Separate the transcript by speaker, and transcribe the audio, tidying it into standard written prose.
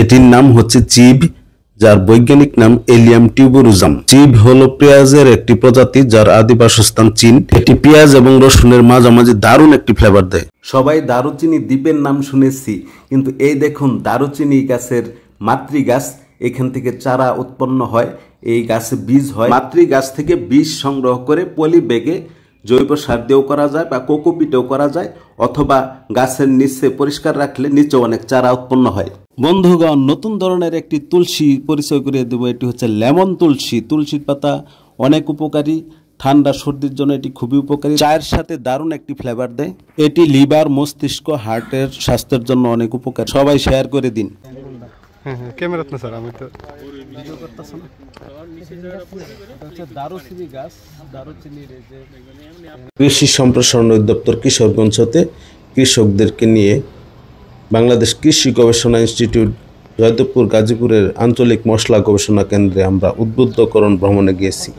Speaker 1: এটির নাম হচ্ছে চিভ, যার বৈজ্ঞানিক নাম এলিয়াম টিউবেরোজাম। চিভ হলো পেঁয়াজের একটি প্রজাতি যার আদি বাসস্থান চীন। এটি পেঁয়াজ এবং রসুনের মাঝামাঝি দারুণ একটি ফ্লেভার দেয়। সবাই দারুচিনি দ্বীপের নাম শুনেছি, কিন্তু এই দেখুন দারুচিনি গাছের মাতৃ গাছ, এখান থেকে চারা উৎপন্ন হয়, এই গাছে বীজ হয়। মাতৃ গাছ থেকে বীজ সংগ্রহ করে পলি ব্যাগে জৈব সার দিয়েও করা যায় বা কোকোপিটেও করা যায়, অথবা গাছের নিচে পরিষ্কার রাখলে নিচে অনেক চারা উৎপন্ন হয়। বন্ধুগণ, নতুন ধরনের একটি তুলসী পরিচয় করে দেব। এটি হচ্ছে লেমন তুলসী। তুলসীর পাতা অনেক উপকারী, ঠান্ডা সর্দির জন্য এটি খুবই উপকারী। চায়ের সাথে দারুণ একটি ফ্লেভার দেয়। এটি লিভার, মস্তিষ্ক, হার্টের স্বাস্থ্যের জন্য অনেক উপকারী। সবাই শেয়ার করে দিন।
Speaker 2: ক্যামেরাত না স্যার, আমি তো
Speaker 1: ভিডিও করতেছি না। দারুচিনি গাছ, দারুচিনির কৃষি সম্প্রসারণ অধিদপ্তর কিশোরগঞ্জ হতে কৃষকদেরকে নিয়ে বাংলাদেশ কৃষি গবেষণা ইনস্টিটিউট জয়দেবপুর গাজীপুরের আঞ্চলিক মশলা গবেষণা কেন্দ্রে আমরা উদ্বুদ্ধকরণ ভ্রমণে গিয়েছি।